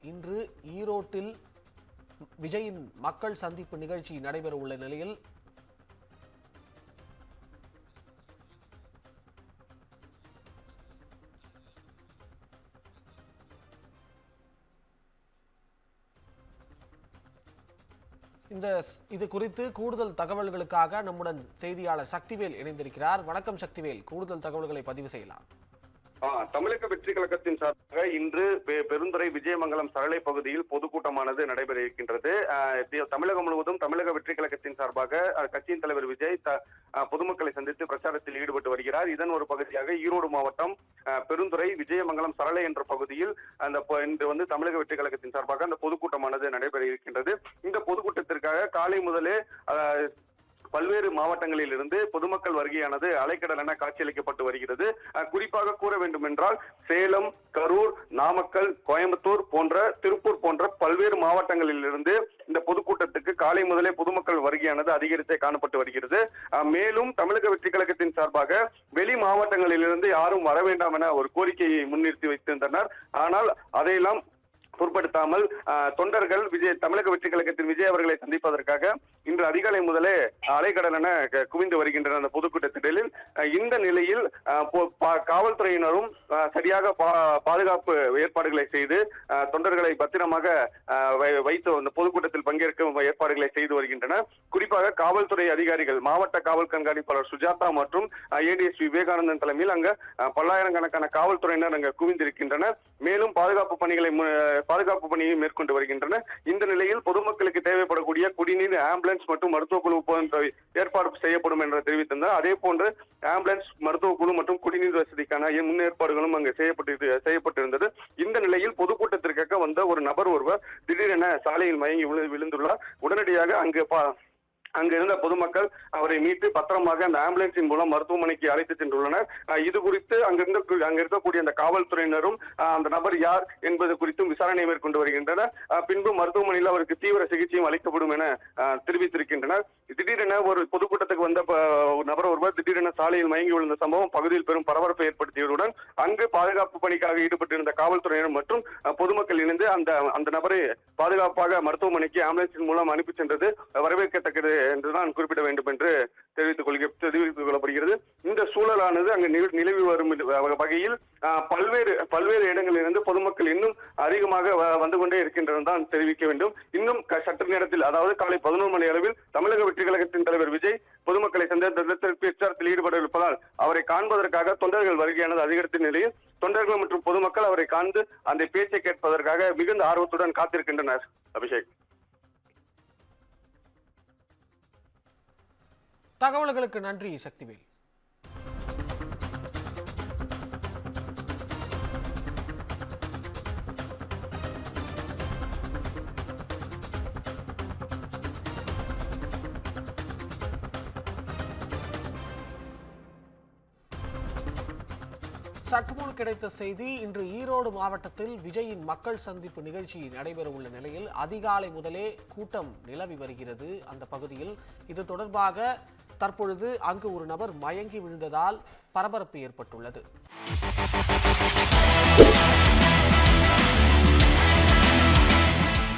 இன்று ஈரோட்டில் விஜயின் மக்கள் சந்திப்பு நிகழ்ச்சி நடைபெற உள்ள நிலையில் இது குறித்து கூடுதல் தகவல்களுக்காக நம்முடன் செய்தியாளர் சக்திவேல் இணைந்திருக்கிறார். வணக்கம் சக்திவேல், கூடுதல் தகவல்களை பதிவு செய்யலாம். தமிழக வெற்றி கழகத்தின் சார்பாக இன்று பெருந்துறை விஜயமங்கலம் சரளை பகுதியில் பொதுக்கூட்டமானது நடைபெற இருக்கின்றது. தமிழகம் முழுவதும் தமிழக வெற்றி கழகத்தின் சார்பாக கட்சியின் தலைவர் விஜய் பொதுமக்களை சந்தித்து பிரச்சாரத்தில் ஈடுபட்டு வருகிறார். இதன் ஒரு பகுதியாக ஈரோடு மாவட்டம் பெருந்துறை விஜயமங்கலம் சரளை என்ற பகுதியில் இன்று தமிழக வெற்றி கழகத்தின் சார்பாக அந்த பொதுக்கூட்டமானது நடைபெற இருக்கின்றது. இந்த பொதுக்கூட்டத்திற்காக காலை முதலே பல்வேறு மாவட்டங்களில் இருந்து பொதுமக்கள் வருகையானது அலைக்கடல் என காட்சியளிக்கப்பட்டு வருகிறது. குறிப்பாக கூற வேண்டும் என்றால் சேலம், கரூர், நாமக்கல், கோயம்புத்தூர் திருப்பூர் போன்ற பல்வேறு மாவட்டங்களில் இருந்து இந்த பொதுக்கூட்டத்துக்கு காலை முதலே பொதுமக்கள் வருகையானது அதிகரித்தே காணப்பட்டு வருகிறது. மேலும் தமிழக வெற்றி கழகத்தின் சார்பாக வெளி மாவட்டங்களிலிருந்து யாரும் வர வேண்டாம் என ஒரு கோரிக்கையை முன்னிறுத்தி வைத்திருந்தனர். ஆனால் அதையெல்லாம் பொருட்படுத்தாமல் தொண்டர்கள் தமிழக வெற்றி கழகத்தின் விஜய் அவர்களை சந்திப்பதற்காக இன்று அதிகாலை முதலே அலைக்கடல் என குவிந்து வருகின்றனர் அந்த பொதுக்கூட்டத்திடலில். இந்த நிலையில் காவல்துறையினரும் சரியாக பாதுகாப்பு ஏற்பாடுகளை செய்து தொண்டர்களை பத்திரமாக வைத்து அந்த பொதுக்கூட்டத்தில் பங்கேற்கும் ஏற்பாடுகளை செய்து வருகின்றனர். குறிப்பாக காவல்துறை அதிகாரிகள், மாவட்ட காவல் கண்காணிப்பாளர் சுஜாதா மற்றும் ஏடிஎஸ்பி விவேகானந்தன் தலைமையில் அங்கு பல்லாயிரக்கணக்கான காவல்துறையினர் அங்கு குவிந்திருக்கின்றனர். மேலும் பாதுகாப்பு பணியை மேற்கொண்டு வருகின்றனர். இந்த நிலையில் பொதுமக்களுக்கு தேவைப்படக்கூடிய குடிநீர், ஆம்புலன்ஸ் மற்றும் மருத்துவ குழு போன்ற ஏற்பாடு செய்யப்படும் என்று தெரிவித்திருந்தார். அதே போன்று ஆம்புலன்ஸ், மருத்துவ குழு மற்றும் குடிநீர் வசதிக்கான முன்னேற்பாடுகளும் அங்கு செய்யப்பட்டிருந்தது. இந்த நிலையில் பொதுக்கூட்டத்திற்காக வந்த ஒரு நபர் ஒருவர் திடீரென சாலையில் மயங்கி விழுந்துள்ளார். உடனடியாக அங்கு இருந்த பொதுமக்கள் அவரை மீட்டு பத்திரமாக அந்த ஆம்புலன்ஸின் மூலம் மருத்துவமனைக்கு அழைத்து சென்றுள்ளனர். இது குறித்து அங்க இருக்கக்கூடிய அந்த காவல்துறையினரும் அந்த நபர் யார் என்பது குறித்தும் விசாரணை மேற்கொண்டு வருகின்றனர். பின்பு மருத்துவமனையில் அவருக்கு தீவிர சிகிச்சையும் அளிக்கப்படும் என தெரிவித்திருக்கின்றனர். திடீரென ஒரு பொதுக்கூட்டத்துக்கு வந்த நபர் ஒருவர் திடீரென சாலையில் மயங்கி விழுந்த சம்பவம் பகுதியில் பெரும் பரபரப்பை ஏற்படுத்தியதுடன் அங்கு பாதுகாப்பு பணிக்காக ஈடுபட்டிருந்த காவல்துறையினர் மற்றும் பொதுமக்கள் இணைந்து அந்த நபரை பாதுகாப்பாக மருத்துவமனைக்கு ஆம்புலன்ஸின் மூலம் அனுப்பி சென்றது வரவேற்கத்தக்கது என்றுதான் குறிப்பிட வேண்டும் என்று தெரிவித்துக் கொள்ளப்படுகிறது. இந்த சூழலானது அங்கு நிலவி வரும் வகையில் பல்வேறு இடங்களிலிருந்து பொதுமக்கள் இன்னும் அதிகமாக வந்து கொண்டே இருக்கின்றனர் தான் தெரிவிக்க வேண்டும். இன்னும் சற்று நேரத்தில், அதாவது காலை 11 மணி அளவில் தமிழக வெற்றி கழகத்தின் தலைவர் விஜய் பொதுமக்களை சந்தித்து பிரச்சாரத்தில் ஈடுபட இருப்பதால் அவரை காண்பதற்காக தொண்டர்கள் வருகையானது அதிகரித்த நிலையில் தொண்டர்கள் மற்றும் பொதுமக்கள் அவரை காண்பு அந்த பேச்சை கேட்பதற்காக மிகுந்த ஆர்வத்துடன் காத்திருக்கின்றனர். அபிஷேக், தகவல்களுக்கு நன்றி சக்திவேல். சற்றுமுன் கிடைத்த செய்தி, இன்று ஈரோடு மாவட்டத்தில் விஜயின் மக்கள் சந்திப்பு நிகழ்ச்சி நடைபெற உள்ள நிலையில் அதிகாலை முதலே கூட்டம் நிலவி வருகிறது அந்த பகுதியில். இது தொடர்பாக தற்பொழுது அங்கு ஒரு நபர் மயங்கி விழுந்ததால் பரபரப்பு ஏற்பட்டுள்ளது.